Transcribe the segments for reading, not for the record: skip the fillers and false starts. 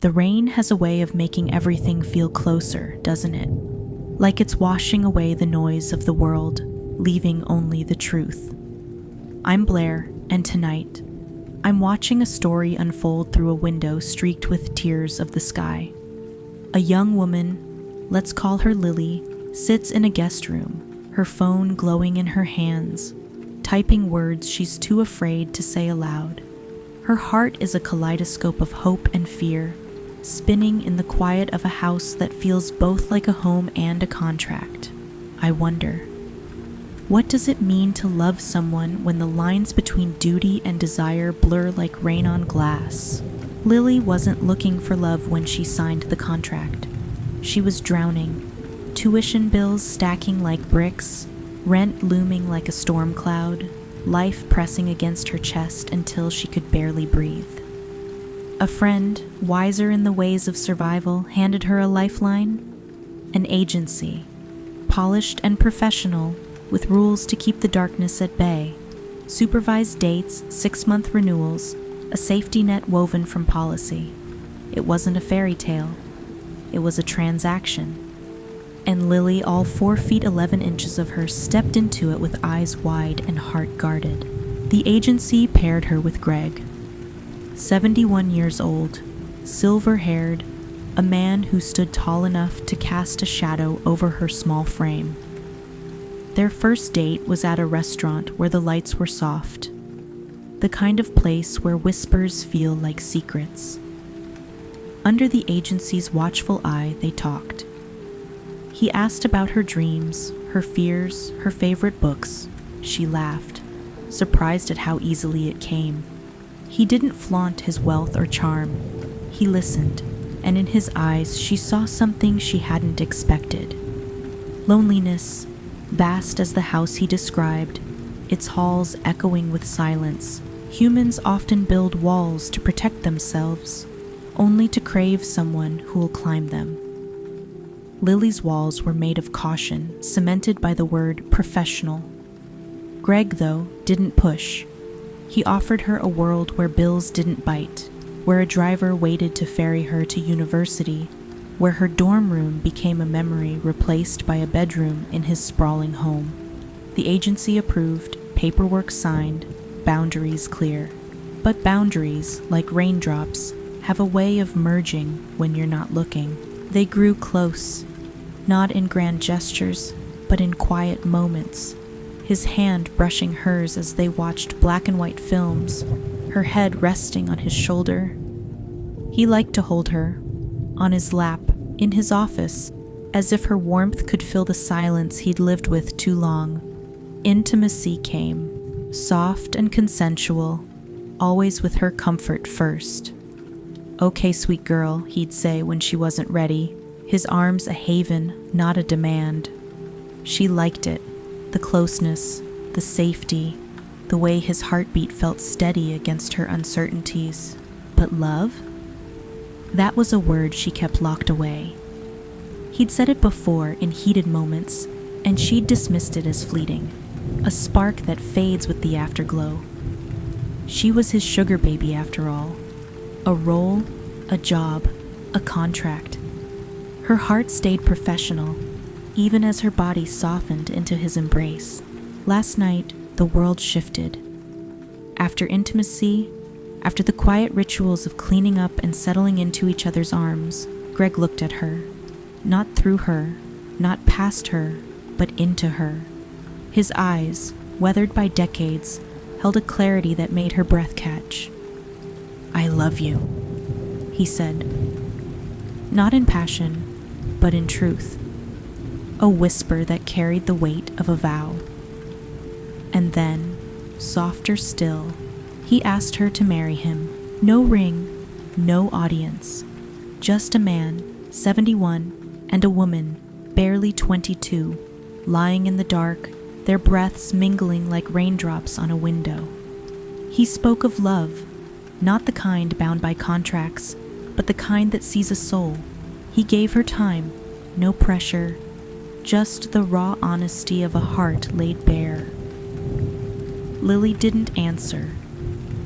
The rain has a way of making everything feel closer, doesn't it? Like it's washing away the noise of the world, leaving only the truth. I'm Blair, and tonight, I'm watching a story unfold through a window streaked with tears of the sky. A young woman, let's call her Lily, sits in a guest room, her phone glowing in her hands, typing words she's too afraid to say aloud. Her heart is a kaleidoscope of hope and fear, spinning in the quiet of a house that feels both like a home and a contract. I wonder, what does it mean to love someone when the lines between duty and desire blur like rain on glass? Lily wasn't looking for love when she signed the contract. She was drowning, tuition bills stacking like bricks, rent looming like a storm cloud, life pressing against her chest until she could barely breathe. A friend, wiser in the ways of survival, handed her a lifeline, an agency, polished and professional, with rules to keep the darkness at bay, supervised dates, 6-month renewals, a safety net woven from policy. It wasn't a fairy tale. It was a transaction. And Lily, all 4 feet 11 inches of her, stepped into it with eyes wide and heart guarded. The agency paired her with Greg, 71 years old, silver-haired, a man who stood tall enough to cast a shadow over her small frame. Their first date was at a restaurant where the lights were soft, the kind of place where whispers feel like secrets. Under the agency's watchful eye, they talked. He asked about her dreams, her fears, her favorite books. She laughed, surprised at how easily it came. He didn't flaunt his wealth or charm. He listened, and in his eyes she saw something she hadn't expected. Loneliness, vast as the house he described, its halls echoing with silence. Humans often build walls to protect themselves, only to crave someone who will climb them. Lily's walls were made of caution, cemented by the word professional. Greg, though, didn't push. He offered her a world where bills didn't bite, where a driver waited to ferry her to university, where her dorm room became a memory replaced by a bedroom in his sprawling home. The agency approved, paperwork signed, boundaries clear. But boundaries, like raindrops, have a way of merging when you're not looking. They grew close, not in grand gestures, but in quiet moments. His hand brushing hers as they watched black and white films, her head resting on his shoulder. He liked to hold her, on his lap, in his office, as if her warmth could fill the silence he'd lived with too long. Intimacy came, soft and consensual, always with her comfort first. "Okay, sweet girl," he'd say when she wasn't ready, his arms a haven, not a demand. She liked it, the closeness, the safety, the way his heartbeat felt steady against her uncertainties. But love? That was a word she kept locked away. He'd said it before in heated moments, and she'd dismissed it as fleeting, a spark that fades with the afterglow. She was his sugar baby after all. A role, a job, a contract. Her heart stayed professional, even as her body softened into his embrace. Last night, the world shifted. After intimacy, after the quiet rituals of cleaning up and settling into each other's arms, Greg looked at her. Not through her, not past her, but into her. His eyes, weathered by decades, held a clarity that made her breath catch. "I love you," he said. Not in passion, but in truth. A whisper that carried the weight of a vow. And then, softer still, he asked her to marry him. No ring, no audience. Just a man, 71, and a woman, barely 22, lying in the dark, their breaths mingling like raindrops on a window. He spoke of love, not the kind bound by contracts, but the kind that sees a soul. He gave her time, no pressure, just the raw honesty of a heart laid bare. Lily didn't answer.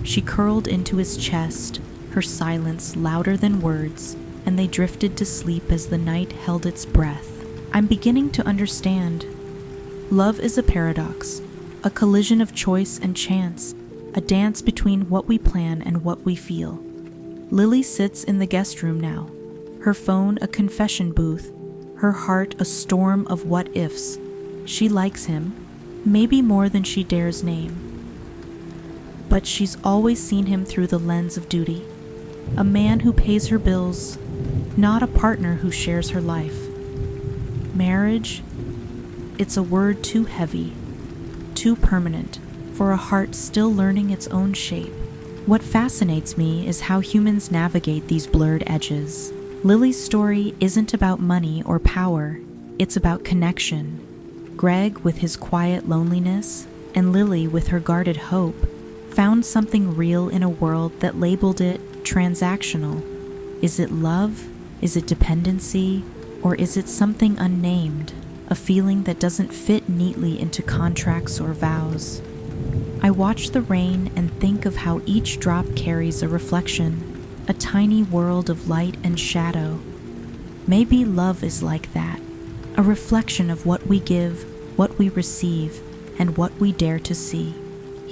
She curled into his chest, her silence louder than words, and they drifted to sleep as the night held its breath. I'm beginning to understand. Love is a paradox, a collision of choice and chance, a dance between what we plan and what we feel. Lily sits in the guest room now, her phone a confession booth, her heart a storm of what-ifs. She likes him, maybe more than she dares name. But she's always seen him through the lens of duty, a man who pays her bills, not a partner who shares her life. Marriage? It's a word too heavy, too permanent, for a heart still learning its own shape. What fascinates me is how humans navigate these blurred edges. Lily's story isn't about money or power, it's about connection. Greg, with his quiet loneliness, and Lily, with her guarded hope, found something real in a world that labeled it transactional. Is it love? Is it dependency? Or is it something unnamed, a feeling that doesn't fit neatly into contracts or vows? I watch the rain and think of how each drop carries a reflection, a tiny world of light and shadow. Maybe love is like that, a reflection of what we give, what we receive, and what we dare to see.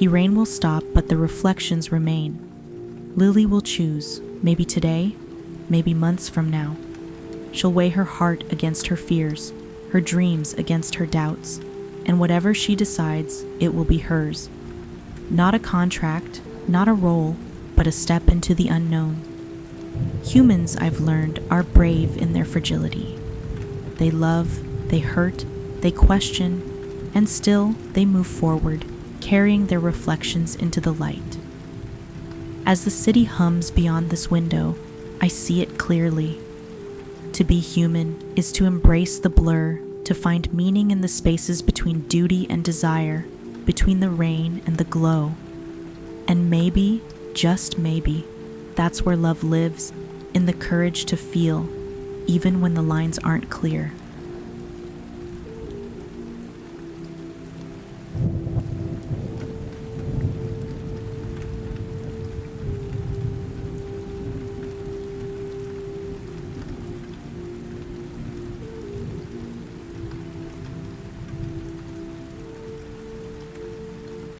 Rain will stop, but the reflections remain. Lily will choose, maybe today, maybe months from now. She'll weigh her heart against her fears, her dreams against her doubts, and whatever she decides, it will be hers. Not a contract, not a role, but a step into the unknown. Humans, I've learned, are brave in their fragility. They love, they hurt, they question, and still they move forward, carrying their reflections into the light. As the city hums beyond this window, I see it clearly. To be human is to embrace the blur, to find meaning in the spaces between duty and desire, between the rain and the glow. And maybe, just maybe, that's where love lives, in the courage to feel, even when the lines aren't clear.